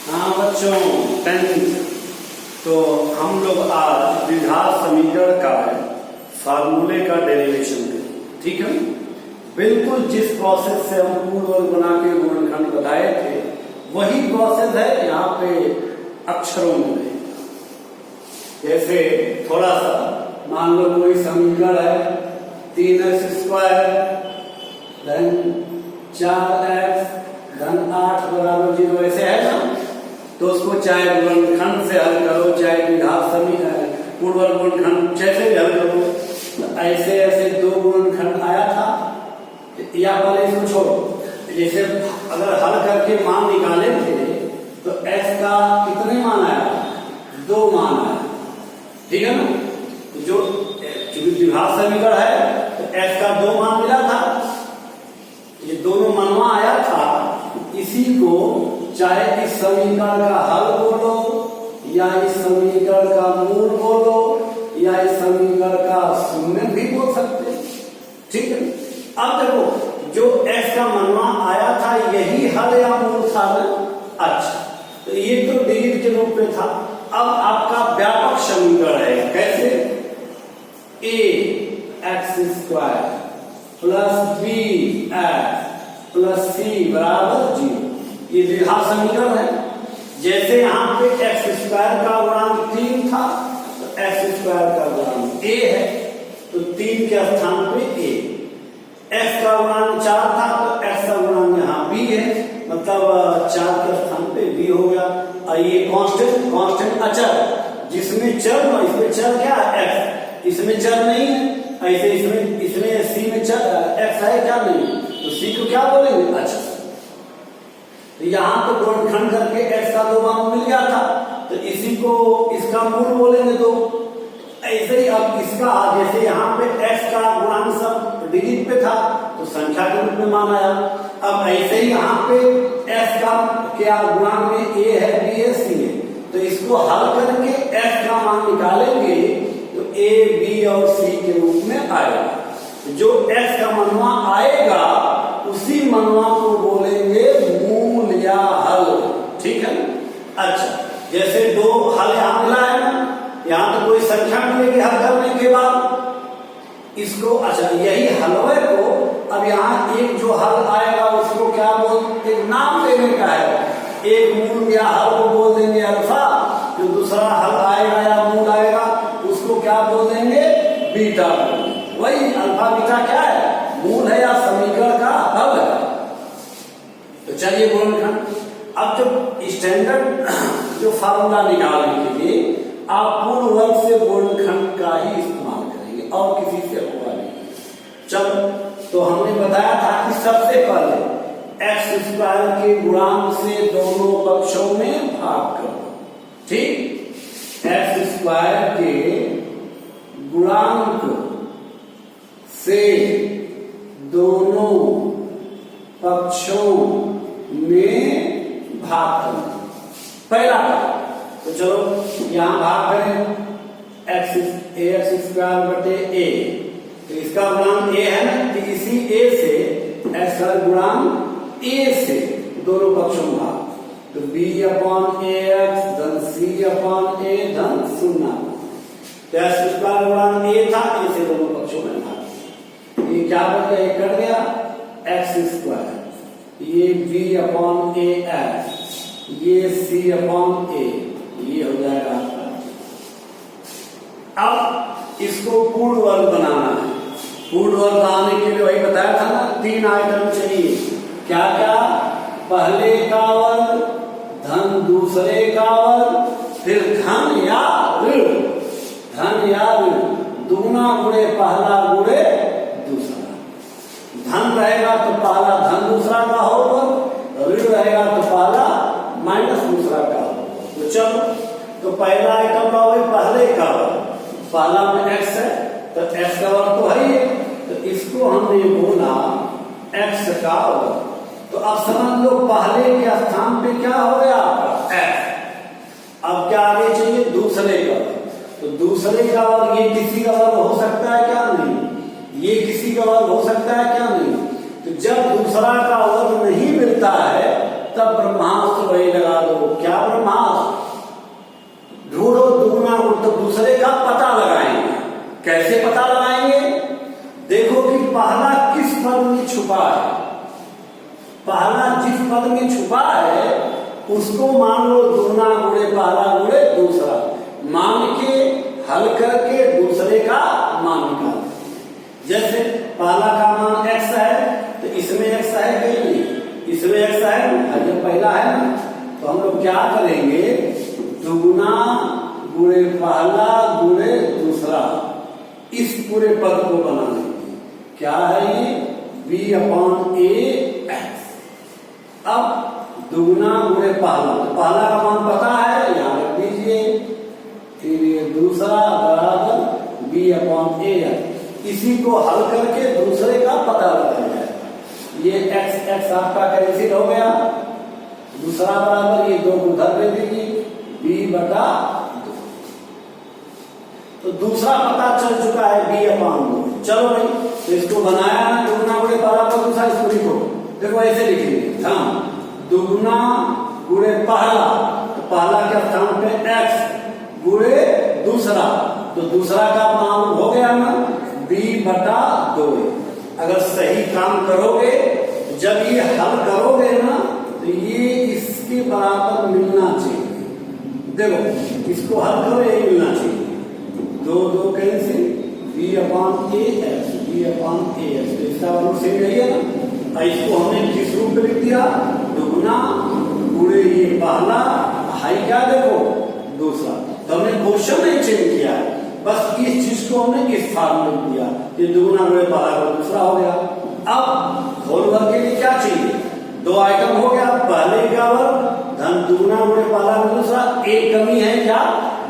हाँ बच्चों, 10th तो हम लोग आज द्विघात समीकरण का फार्मूले का डेरिवेशन करें। ठीक है, बिल्कुल जिस प्रोसेस से हम पूर्ण वर्ग बना के गुणनखंड बताए थे वही प्रोसेस है यहाँ पे अक्षरों में। जैसे थोड़ा सा मान लो कोई समीकरण है 3x² धन 4x धन 8 बराबर 0 ऐसे है ना, तो उसको चाहे गुणनखंड से हल करो चाहे द्विघात समीकरण पूर्ण वर्ग गुणनखंड जैसे भी हल करो, तो ऐसे ऐसे दो गुणनखंड आया था या पहले इसको छोड़ो। जैसे अगर हल करके मान निकाले थे तो x का कितने मान आया? 2 मान आया। ठीक है ना, जो द्विघात समीकरण है तो x का 2 मान मिला था, ये दोनों मनवा आया था। इसी को चाहे इस समीकरण का हल बोलो या इस समीकरण का मूल बोलो या इस समीकरण का शून्य भी बोल सकते। ठीक है, अब देखो जो x का मनवा आया था यही हल या मूल था ना। अच्छा, तो ये तो डिजिट के रूप में था। अब आपका व्यापक समीकरण है कैसे? ax² plus bx plus c बराबर 0, ये द्विघात समीकरण है। जैसे यहाँ पे x² का गुणांक 3 था तो x² का गुणांक a है, तो 3 के स्थान पे a। x का गुणांक 4 था तो x का गुणांक यहाँ b है, मतलब 4 के स्थान पे b हो गया। और ये कांस्टेंट अचर, जिसमें चर ना, इसमें चर क्या है? x, इसमें चर नहीं है। ऐसे इसमें c में चर x है क्या? नहीं, तो c को क्या बोलेंगे? अच्छा, तो यहाँ तो गुणनखंड करके x का 2 मान मिल गया था, तो इसी को इसका मूल बोलेंगे। तो ऐसे ही अब इसका जैसे यहाँ पे x का गुणांक सब डिजिट पे था तो संख्या के रूप में मान आया। अब ऐसे ही यहाँ पे x का क्या गुणांक में a है, b है, c है, तो इसको हल करके x का मान निकालेंगे तो a, b और c के रूप में आएगा। जो x का मनवा आएगा उसी मनवा को बोलेंगे मूल या हल। ठीक है, अच्छा, जैसे 2 हल यहां मिला है ना, यहां तो कोई संख्या मिलेगी हल करने के बाद इसको। अच्छा, यही हलवे को अब यहाँ एक जो हल आएगा उसको क्या बोलते? एक नाम देने का है। एक मूल या हल को बोल देंगे अल्फा, जो दूसरा हल आएगा या मूल आएगा उसको क्या बोल देंगे? बीटा। वही अल्फा बीटा क्या है? मूल है या समीकरण का हल है। तो चलिए गुणनखंड, अब जो स्टैंडर्ड जो फार्मूला निकालने के लिए आप पूर्ण वर्ग से गुणनखंड का ही इस्तेमाल करेंगे और किसी से होगा नहीं। चलो, तो हमने बताया था कि सबसे पहले x² के गुणांक से दोनों पक्षों में भाग करो। ठीक, x² के गुणांक से दोनों पक्षों में भाग करो। पहला तो चलो यहां भाग करें ax² बटे a, तो इसका गुणांक a है ना, तो इसी a से x का गुणांक a से दोनों पक्षों में भाग, तो b/ax धन c/a धन 0। तो x² गुणांक a था, a से दोनों पक्षों में भाग। ये क्या बन गया? ये कट गया x², ये b/ax, ये c/a, ये हो जाएगा। अब इसको पूर्ण वर्ग बनाना है। पूर्ण वर्ग बनाने के लिए वही बताया था ना, 3 आइटम चाहिए। क्या क्या? पहले का वर्ग धन दूसरे का वर्ग, फिर धन या ऋण। धन या ऋण, दुगना गुणे पहला गुणे दूसरा। धन रहेगा तो पहला धन दूसरा का होगा, ऋण रहेगा तो पहला माइनस दूसरा का होगा। तो चलो, तो पहला आइटम का वही पहले का वर्ग, पहला में x है तो x का वर्ग तो है ही, तो इसको हमने बोला x का वर्ग। तो अब समझ लो पहले के स्थान पे क्या हो गया आपका x। अब क्या आगे चाहिए? दूसरे का वर्ग। तो दूसरे का वर्ग ये किसी का वर्ग हो सकता है क्या? नहीं। ये किसी का वर्ग हो सकता है क्या? नहीं। तो जब दूसरा का वर्ग नहीं मिलता है तब ब्रह्मास्त्र वही लगा दो। क्या ब्रह्मास्त्र? ढूंढो दुगना गुण, तो दूसरे का पता लगाएंगे। कैसे पता लगाएंगे? देखो कि पहला किस पद में छुपा है। पहला जिस पद में छुपा है उसको मान लो दुगना गुणे पहला गुणे दूसरा, मान के हल करके दूसरे का मान निकाल। जैसे पहला का मान x है तो इसमें x है कहीं नहीं, इसमें x है, जब पहला है ना, तो हम लोग क्या करेंगे? दुगुना गुणे पहला गुणे दूसरा, इस पूरे पद को बना लेंगे। क्या है ये? b/a x। अब दुगुना गुणे पहला, तो पहला का मान पता है, यहां रख दीजिए। फिर ये दूसरा बराबर b/a x। इसी को हल करके दूसरे का पता लगाया जाएगा। ये x आपका कैंसिल हो गया, दूसरा बराबर ये 2 उधर दे दीजिए b/2। तो दूसरा पता चल चुका है b/2। चलो भाई, तो इसको बनाया ना, दुगुना गुणे पहला पर दूसरा, इसको लिखो। देखो ऐसे लिखेंगे हम, दुगुना गुणे पहला, तो पहला के स्थान पे x गुणे दूसरा, तो दूसरा का मान हो गया ना b/2। अगर सही काम करोगे, जब ये हल करोगे ना, तो ये इसके बराबर मिलना चाहिए। देखो इसको हल करो, ये मिलना चाहिए। 2 cancel, b/a x, b/a x, तो इसका मतलब सही नहीं है ना। इसको हमने किस रूप में लिख दिया? दुगुना गुणे ये पहला, हाई क्या देखो दूसरा। तो हमने क्वेश्चन नहीं चेंज किया है, बस इस चीज को हमने इस फॉर्म में दिया, ये दुगुना गुणे पहला गुणे दूसरा हो गया। अब होल वर्ग के लिए क्या चाहिए? 2 आइटम हो गया, पहले का वर्ग धन दुगुना गुणे पहला गुणे दूसरा। एक कमी है क्या?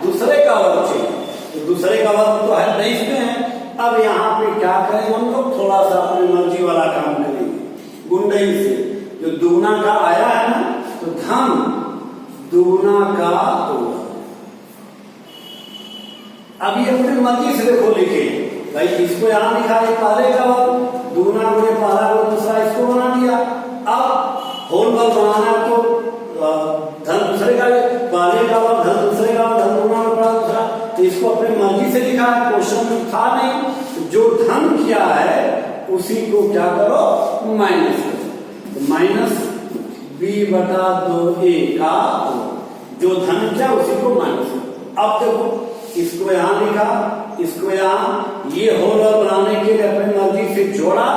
दूसरे का वर्ग चाहिए, तो दूसरे का वर्ग तो है 23 में है। अब यहाँ पे क्या करेंगे हम लोग? थोड़ा सा अपनी मर्जी वाला काम करेंगे। गुंडई से जो दुगुना का आया है ना, तो धन दुगुना का होगा। अब ये अपनी मर्जी से देखो लिखे भाई, इसको यहां लिखा है पहले का वर्ग, दुगुना गुणे पहला गुणे दूसरा, इसको बना दिया। अब होल वर्ग बनाना है तो धन दूसरे का, पहले का वर्ग धन दूसरे का, धन दुगुना गुणे पहला दूसरा, तो इसको अपनी मर्जी से लिखा है, क्वेश्चन में था नहीं। जो धन किया है उसी को क्या करो? माइनस करो। तो माइनस b/2a का जो धन किया उसी को माइनस करो। अब देखो इसको यहां लिखा, इसको यहां, ये होल वर्ग बनाने के लिए अपनी मर्जी से जोड़ा,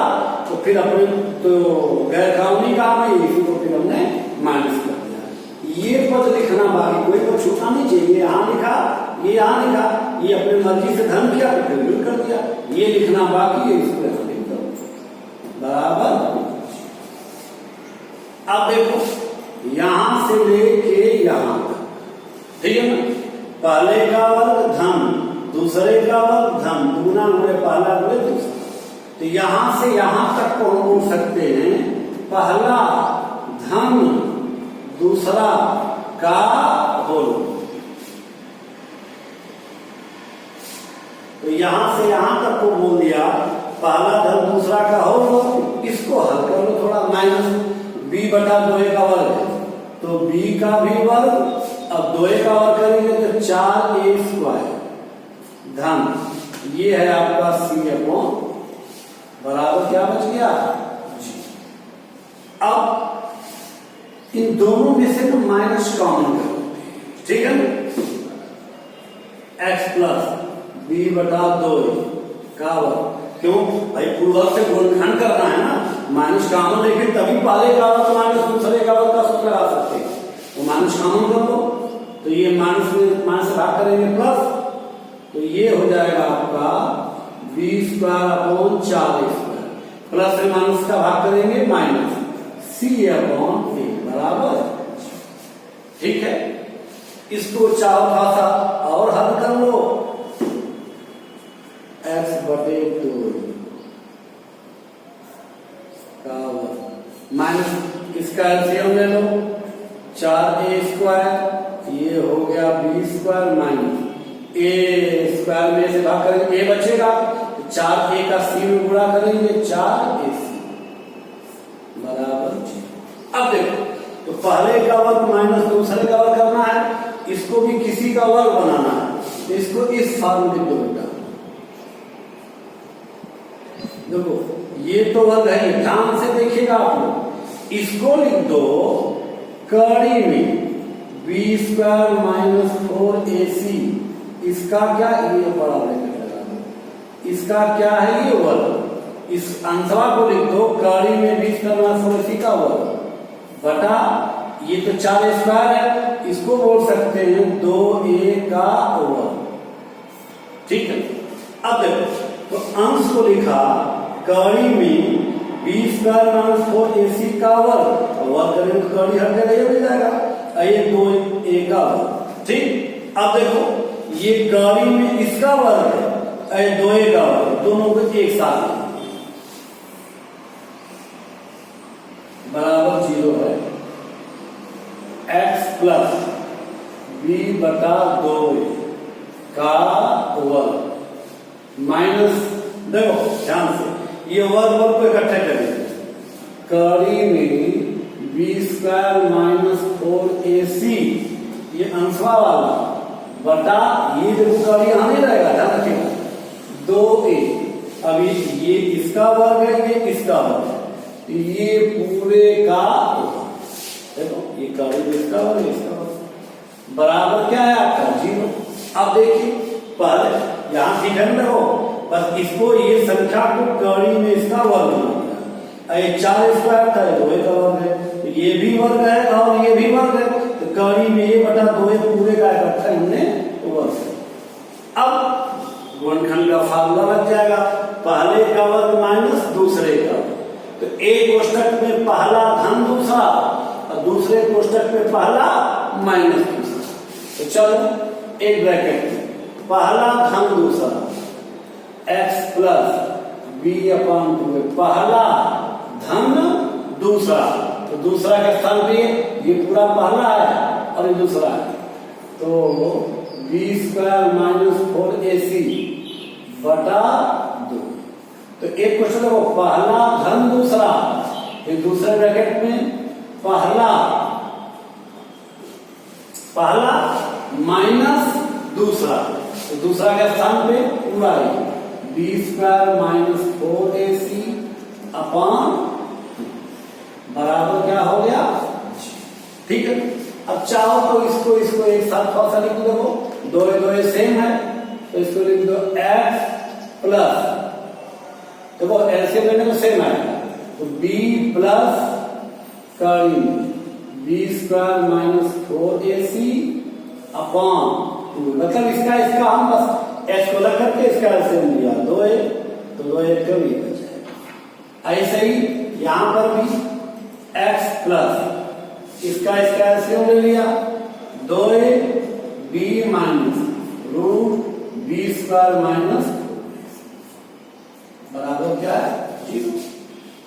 तो फिर अपने तो गैर कानूनी काम है, इसी को फिर हमने माइनस कर दिया। ये पद लिखना बाकी, कोई पद छूटना नहीं चाहिए। यहां लिखा, ये यहां लिखा, ये अपनी मर्जी से धन किया तो फिर कर दिया, ये लिखना बाकी है, इसको यहां लिख दो बराबर। अब देखो यहां से लेके यहां तक, ठीक है ना? पहले का वर्ग धन, दूसरे का वर्ग धन, दुगुना गुणे पहला गुणे दूसरा। तो यहां से यहां तक को हम बोल सकते हैं पहला धन दूसरा का होल। तो यहां से यहां तक को बोल दिया पहला धन दूसरा का होल। इसको हल कर लो थोड़ा, माइनस b/2 का वर्ग, तो b का भी वर्ग, अब 2 का वर्ग करेंगे तो 4a² धन, ये है आपका c/ बराबर क्या बच गया? g। अब इन दोनों में से तो माइनस कॉमन करो, ठीक है ना? x प्लस b/2 का वर्ग, क्यों भाई? पूर्ववर्ग से गुणनखंड करना है ना, माइनस कॉमन लेकिन तभी पहले का वर्ग माइनस दूसरे का वर्ग का सूत्र लगा सकते हैं। तो माइनस कॉमन कर लो, तो ये माइनस में माइनस से भाग करेंगे प्लस, तो ये हो जाएगा आपका b²/4a², प्लस से माइनस का भाग करेंगे माइनस c/a बराबर, ठीक है? इसको चाहो खासा और हल कर लो, x/2 का माइनस इसका एलसीएम ले लो, 4a², ये हो गया b² माइनस a² में से भाग करेंगे, a बचेगा, 4a का c में गुणा करेंगे, 4ac बराबर। अब देखो तो पहले का वर्ग माइनस दूसरे का वर्ग करना है, इसको भी किसी का वर्ग बनाना है, तो इसको इस फॉर्म में लिख दो बेटा। देखो ये तो वर्ग है, ध्यान से देखिएगा आप लोग, इसको लिख दो कड़ी में बी स्क्वायर माइनस 4ac, इसका क्या, ये बड़ा ब्रैकेट लगा दो, इसका क्या है ये वर्ग, इस अंशवा को लिख दो कड़ी में बी स्क्वायर माइनस 4ac का वर्ग बटा, ये तो 4 स्क्वायर है, इसको बोल सकते हैं 2a का वर्ग। ठीक है, अब देखो तो अंश को लिखा कड़ी में बी स्क्वायर माइनस 4ac का वर्ग, वर्ग करेंगे तो कड़ी हट जाएगा, ये मिल जाएगा, ये 2a का वर्ग। ठीक, अब देखो ये कड़ी में इसका वर्ग है, 2a का वर्ग, दोनों को एक साथ बराबर 0 है, x प्लस b बटा 2a का वर्ग माइनस, देखो ध्यान से ये वर्ग वर्ग को इकट्ठे करेंगे, कड़ी में बी स्क्वायर माइनस 4ac ये अंशवा वाला बटा, ये देखो कड़ी यहां नहीं रहेगा, ध्यान रखिएगा 2a, अभी ये इसका वर्ग है, ये इसका वर्ग है, ये पूरे का, देखो ये कड़ी में इसका वर्ग, इसका वर्ग बराबर क्या है आपका 0। अब देखिए पहले यहां ठीक है ना, बस इसको ये संख्या को कड़ी में इसका वर्ग बनाना, ये 4 स्क्वायर था, 2a का वर्ग है, तो ये भी वर्ग है और ये भी वर्ग है, तो कड़ी में ये बटा 2a पूरे का इकट्ठा हमने वर्ग है। अब गुणनखंड का फार्मूला लग जाएगा, पहले का वर्ग माइनस दूसरे का, तो एक कोष्टक में पहला धन दूसरा और दूसरे कोष्टक में पहला माइनस दूसरा, तो चलो एक ब्रैकेट में पहला धन दूसरा x प्लस बी अपॉन 2, पहला धन दूसरा, तो दूसरा के स्थान पे ये पूरा पहला है और ये दूसरा है, तो बी स्क्वायर माइनस 4ac बटा 2, तो एक क्वेश्चन देखो पहला धन दूसरा, ये दूसरे ब्रैकेट में पहला माइनस दूसरा, तो दूसरा के स्थान पे पूरा है B square minus 4ac upon बराबर क्या हो गया। ठीक है, अब चाहो तो इसको एक साथ थोड़ा सा लिख दो, दो सेम है, तो इसको लिख दो x प्लस, देखो एलसीएम लेने में सेम आएगा, तो b प्लस कड़ी B square minus 4ac upon, मतलब इसका हम बस x को लग करके इसका एलसीएम लिया 2a, तो 2a का भी बच जाएगा। ऐसे ही यहां पर भी x प्लस इसका एलसीएम ले लिया 2a b minus root B square minus बराबर क्या है 0।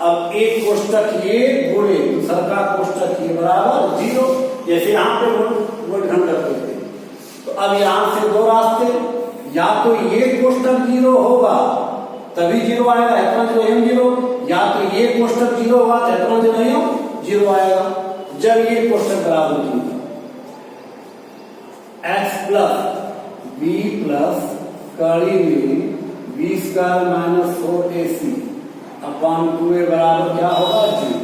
अब एक कोष्टक ये गुणे दूसरा का कोष्टक ये बराबर 0, जैसे यहां पे गुणनखंड करते थे, तो अब यहां से दो रास्ते, या तो ये कोष्टक 0 होगा तभी 0 आएगा, इतना जो एम 0, या तो ये कोष्टक 0 होगा तो इतना जो नहीं 0 आएगा, जब ये कोष्टक बराबर 0, x प्लस बी प्लस कड़ी में B square minus 4ac upon 2a बराबर क्या होगा 0,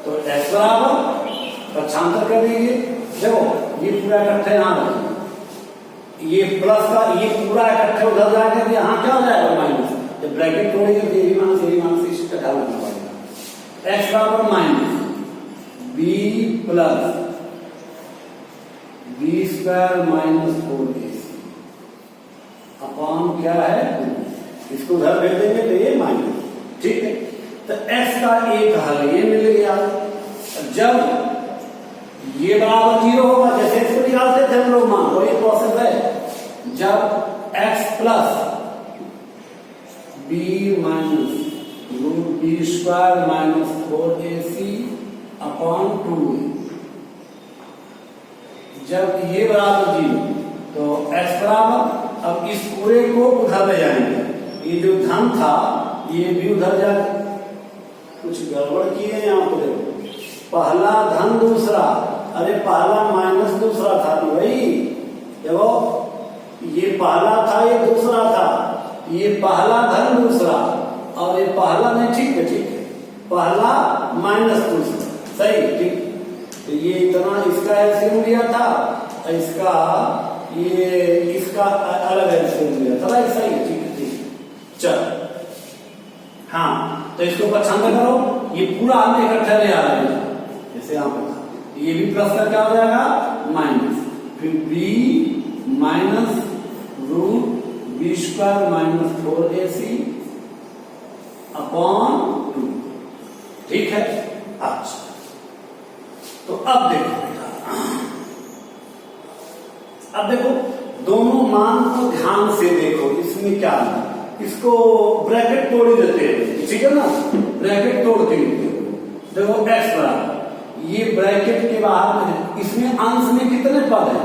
तो x बराबर पक्षांतर कर दीजिए, देखो ये पूरा इकट्ठे यहां रखिए, ये प्लस का ये पूरा इकट्ठे उधर जाएगा, तो यहाँ क्या हो जाएगा माइनस, जब ब्रैकेट तोड़ेंगे तो ये माइनस इसी का ख्याल रखना पड़ेगा, x बराबर minus B plus B square minus 4ac upon क्या है, इसको उधर भेज देंगे तो ये माइनस। ठीक है, तो x का एक हल ये मिल गया, जब ये बराबर 0 होगा, जैसे इसको निकालते थे हम लोग, मान लो ये प्रोसेस है, जब x plus B minus root B square minus 4ac upon 2a, जब ये बराबर 0, तो x बराबर, अब इस पूरे को उधर ले जाएंगे, ये जो धन था ये भी उधर जाए, कुछ गड़बड़ की है यहाँ पर, देखो पहला धन दूसरा, अरे पहला माइनस दूसरा था ना भाई। देखो ये पहला था ये दूसरा था, ये पहला धन दूसरा और ये पहला नहीं, ठीक है ठीक है, पहला माइनस दूसरा, सही ठीक। तो ये इतना इसका एलसीएम लिया था, इसका ये इसका अलग एलसीएम लिया था, सही है ठीक है ठीक। चल हाँ, तो इसको पसंद करो, ये पूरा हमने इकट्ठा ले आ रहा है जैसे आप बता, ये भी प्लस का क्या हो जाएगा माइनस, फिर B minus root B square minus 4ac upon 2, ठीक है। अच्छा तो अब देखो दोनों मान को ध्यान से देखो, इसमें क्या है, इसको ब्रैकेट तोड़ ही देते हैं, ठीक है ना, ब्रैकेट तोड़ के देखो x बराबर, ये ब्रैकेट के बाहर में इसमें अंश में कितने पद है,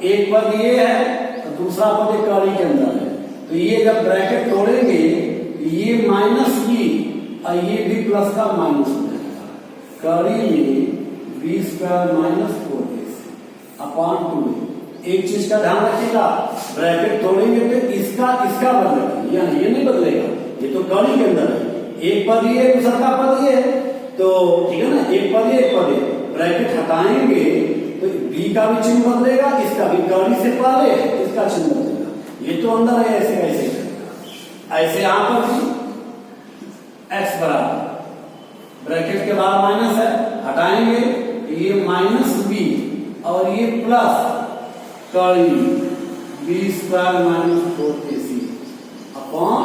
एक पद ये है तो दूसरा पद एक कड़ी के अंदर है, तो ये जब ब्रैकेट तोड़ेंगे ये माइनस बी और ये भी प्लस का माइनस हो जाएगा, कड़ी में B square minus 4ac upon 2। एक चीज का ध्यान रखिएगा, ब्रैकेट तोड़ेंगे तो इसका बदलेगा, ये नहीं बदलेगा, ये तो कड़ी के अंदर है, एक पद ये दूसरा का पद ये, तो ठीक है ना, एक पद ये एक पद ये, ब्रैकेट हटाएंगे तो बी का भी चिन्ह बदलेगा, इसका भी कड़ी से पहले इसका चिन्ह बदलेगा, ये तो अंदर है, ऐसे ऐसे करेगा। ऐसे यहां पर भी x बराबर ब्रैकेट के बाद माइनस है, हटाएंगे ये माइनस बी और ये प्लस कड़ी B square minus 4ac upon,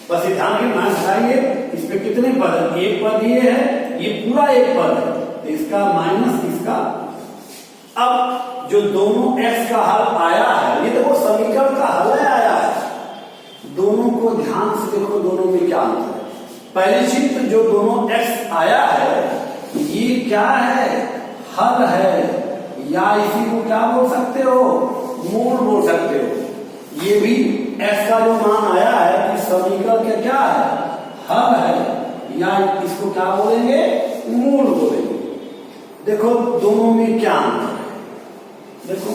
बस ध्यान के मान हटाइए, इस पे कितने पद है, एक पद ये है, ये पूरा एक पद है, तो इसका माइनस इसका। अब जो दोनों x का हल आया है, ये देखो समीकरण का हल आया है, दोनों को ध्यान से देखो, दोनों में क्या अंतर है। पहली चीज जो दोनों x आया है ये क्या है, हल है, या इसी को क्या बोल सकते हो, मूल बोल सकते हो। ये भी x का जो मान आया है इस समीकरण का क्या है, हल है, या इसको क्या बोलेंगे, मूल बोलेंगे। देखो दोनों में क्या अंतर है, देखो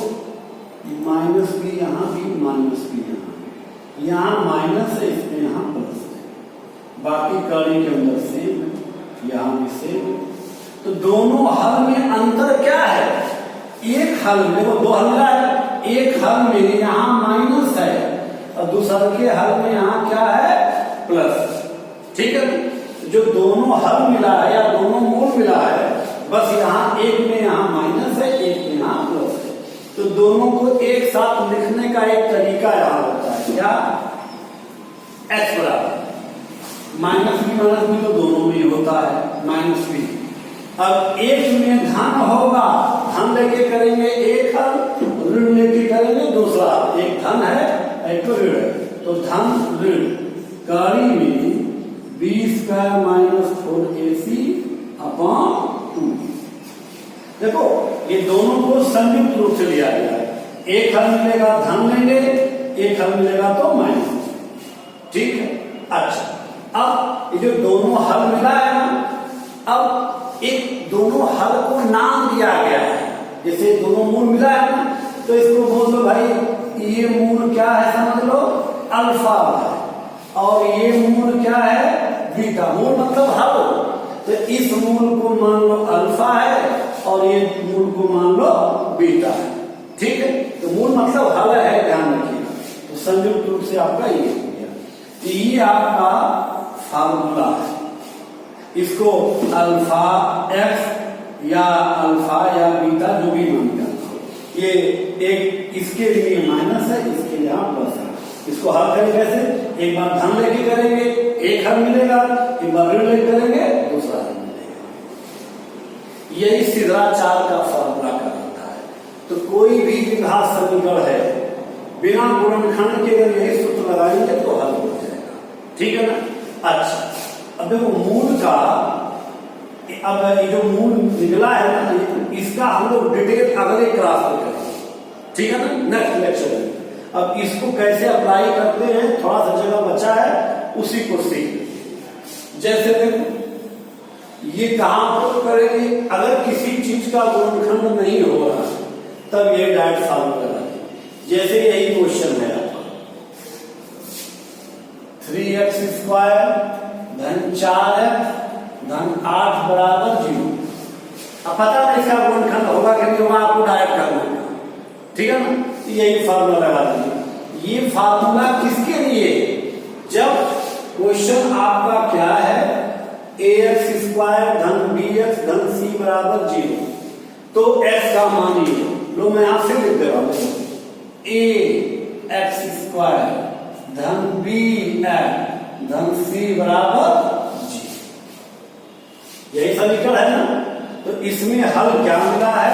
माइनस बी यहां भी माइनस बी यहां माइनस है, इसमें यहां प्लस है, बाकी कड़ी के अंदर सेम है, यहां भी सेम है। तो दोनों हल में अंतर क्या है, एक हल में देखो दो हल है, एक हल में यहां माइनस है और दूसरे के हल में यहां क्या है प्लस, ठीक है। जो दोनों हल मिला है या दोनों मूल मिला है, बस यहां एक में यहां माइनस है, एक में यहां प्लस है, तो दोनों को एक साथ लिखने का एक तरीका यहां होता है, क्या, x बराबर माइनस बी तो दोनों में होता है माइनस बी। अब एक में धन होगा, धन लेके करेंगे एक हल, ऋण लेके करेंगे दूसरा, एक धन है एक तो ऋण है, तो धन ऋण कड़ी में B square minus 4ac upon 2। देखो ये दोनों को संयुक्त रूप से लिया गया है, एक हल मिलेगा धन लेंगे, एक हल मिलेगा तो माइनस, ठीक है। अच्छा अब ये जो दोनों हल मिला है ना, अब एक दोनों हल को नाम दिया गया है, जैसे दोनों मूल मिला है ना, तो इसको बोल दो भाई ये मूल क्या है, समझ लो अल्फा है, और ये मूल क्या है बीटा, मूल मतलब हल, तो इस मूल को मान लो अल्फा है और ये मूल को मान लो बीटा है, ठीक है। तो मूल मतलब हल है, ध्यान रखिएगा। तो संयुक्त रूप से आपका ये हो गया, ये आपका फार्मूला है, इसको अल्फा एक्स या अल्फा या बीटा जो भी मान करना हो, ये एक इसके लिए माइनस है, इसके लिए प्लस है। इसको हल करें कैसे, एक बार धन लेके करेंगे एक हल मिलेगा, एक बार ऋण लेके करेंगे दूसरा हल मिलेगा। यही सिद्धाचार्य का फॉर्मूला का होता है। तो कोई भी द्विघात समीकरण है, बिना गुणनखंड के अगर यही सूत्र लगाएंगे तो हल हो जाएगा, ठीक है ना। अच्छा अब देखो मूल का, अब ये जो मूल निकला है ना, इसका हम लोग डिटेल अगले क्लास में करेंगे, ठीक है ना, नेक्स्ट लेक्चर में। अब इसको कैसे अप्लाई करते हैं, थोड़ा सा जगह बचा है, उसी को सीख। जैसे देखो ये कहां पर करेंगे? अगर किसी चीज का गुणनखंड नहीं हो रहा तब ये डायरेक्ट सॉल्व करेंगे। जैसे यही क्वेश्चन है आपका 3x² धन 4x धन 8 बराबर 0। अब पता नहीं इसका गुणनखंड होगा कि नहीं होगा, आपको डायरेक्ट करना है, ठीक है ना? यही फार्मूला लगा दीजिए। ये फार्मूला किसके लिए? जब क्वेश्चन आपका क्या है, ax² धन bx धन c बराबर 0, तो x का मान ये लो, मैं आपसे लिख दे रहा हूं, ax² धन bx धन c बराबर 0। यही समीकरण है ना? तो इसमें हल क्या मिला है?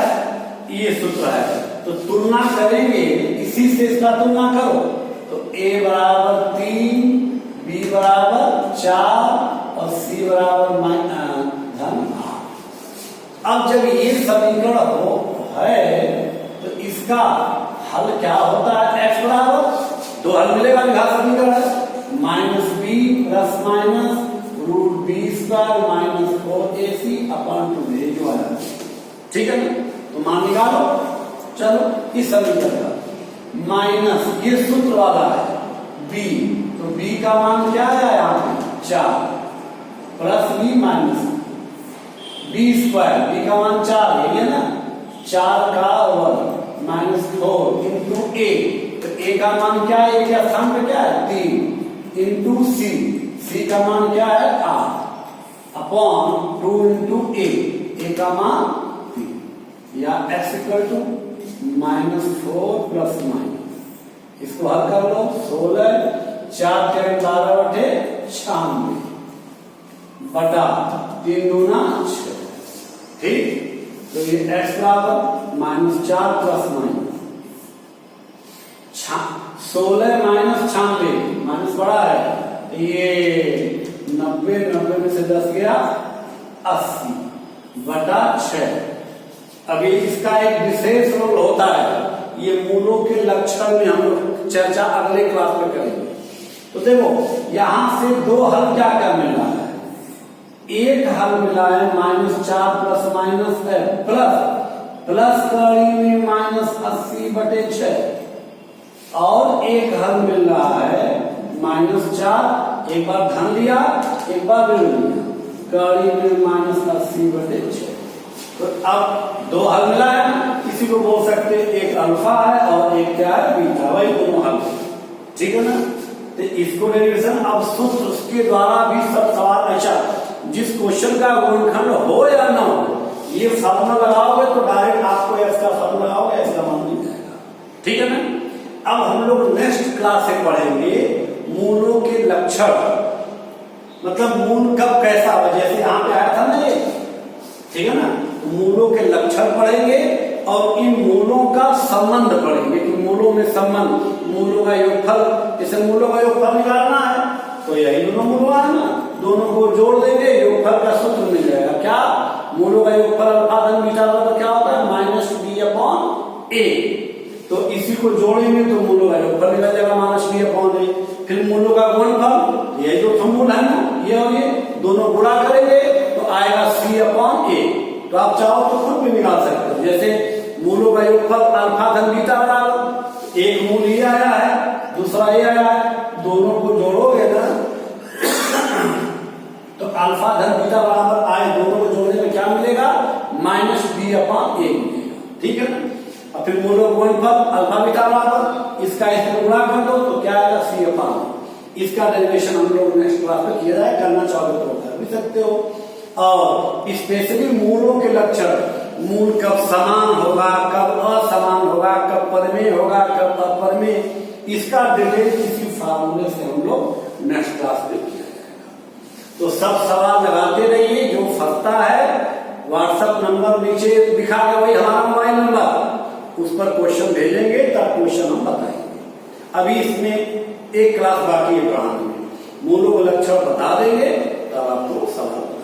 ये सूत्र है। तो तुलना करेंगे, इसी से इसका तुलना करो, तो a बराबर 3, b बराबर 4 और c बराबर धन 8। अब जब ये समीकरण हो है तो इसका हल क्या होता है? x बराबर दो हल मिलेगा, लिखा समीकरण है -b plus minus √b² minus 4ac upon 2 जो आया, ठीक है ना? तो मान निकालो। चलो इस समीकरण का माइनस ये सूत्र वाला है b, तो b का मान क्या है यहाँ पे 4 plus b minus b², b का मान 4 है ना, 4 का वर्ग माइनस 4 इंटू a, तो a का मान क्या है? क्या स्थान पे क्या है? 3 इंटू c का मान क्या है? 8 अपॉन 2 इंटू a का मान 3, या x equal to -4 plus minus, इसको हल कर लो। 16 4 के 12 बटे 96 बटा 3 दूना 6, ठीक? तो ये x बराबर -4 प्लस माइनस 16 माइनस 96, माइनस बड़ा है, ये 90 में से 10 गया 80 बटा 6। अभी इसका एक विशेष रोल होता है, ये मूलों के लक्षण में हम लोग चर्चा अगले क्लास में करेंगे। तो देखो यहां से दो हल क्या क्या मिला है? एक हल मिला है -4 प्लस माइनस है प्लस कड़ी में -80 बटे 6, और एक हल मिल रहा है -4, एक बार धन लिया एक बार ऋण लिया, कड़ी में -80 बटे 6। तो अब दो हल मिला है ना, किसी को बोल सकते एक अल्फा है और एक क्या है? बीटा, वही दोनों हल, ठीक है ना? तो इसको डेरिवेशन अब सूत्र के द्वारा भी सब सवाल, अच्छा जिस क्वेश्चन का गुणनखंड हो या ना हो, ये फार्मूला लगाओगे तो डायरेक्ट आपको इसका फार्मूला लगाओगे, इसका मान मिल जाएगा, ठीक है ना? अब हम लोग नेक्स्ट क्लास से पढ़ेंगे मूलों के लक्षण, मतलब मूल कब कैसा हो, जैसे यहाँ पे आया था ना ये, ठीक है ना? मूलों के लक्षण पढ़ेंगे और इन मूलों का संबंध पढ़ेंगे कि मूलों में संबंध, मूलों का योगफल, जैसे मूलों का योगफल निकालना है तो यही दोनों मूल है ना, दोनों को जोड़ देंगे, योगफल का सूत्र मिल जाएगा। क्या? मूलों का योगफल अल्फा धन बीटा बराबर क्या होता है? -b/a। तो इसी को जोड़ेंगे तो मूलों का योगफल निकल जाएगा -b/a। फिर मूलों का गुणनफल, यही दो मूल है ना, ये और ये दोनों गुणा करेंगे तो आएगा c/a। तो आप चाहो तो खुद भी निकाल सकते हो, जैसे मूलों का योगफल अल्फा धन बीटा बराबर, एक मूल ये आया है दूसरा ये आया है, दोनों को जोड़ोगे ना तो अल्फा धन बीटा बराबर आए, दोनों को जोड़ने में क्या मिलेगा? -b/a मिलेगा, ठीक है ना? और फिर मूलों का गुणनफल अल्फा बीटा बराबर, इसका इसमें गुणा कर दो तो क्या आएगा? c/a। इसका डेरिवेशन हम लोग नेक्स्ट क्लास में किया जाए, करना चाहोगे तो कर भी सकते हो। और स्पेशली मूलों के लक्षण, मूल कब समान होगा, कब असमान होगा, कब परिमेय होगा, कब अपरिमेय, इसका डिटेल किसी फार्मूले से हम लोग नेक्स्ट क्लास में किया जाएगा। तो सब सवाल लगाते रहिए, जो फंसता है व्हाट्सएप नंबर नीचे दिखा है, वही हमारा मोबाइल नंबर, उस पर क्वेश्चन भेजेंगे तब क्वेश्चन हम बताएंगे। अभी इसमें एक क्लास बाकी है पढ़ाने में, मूलों के लक्षण बता देंगे तब आपको सवाल बताएंगे।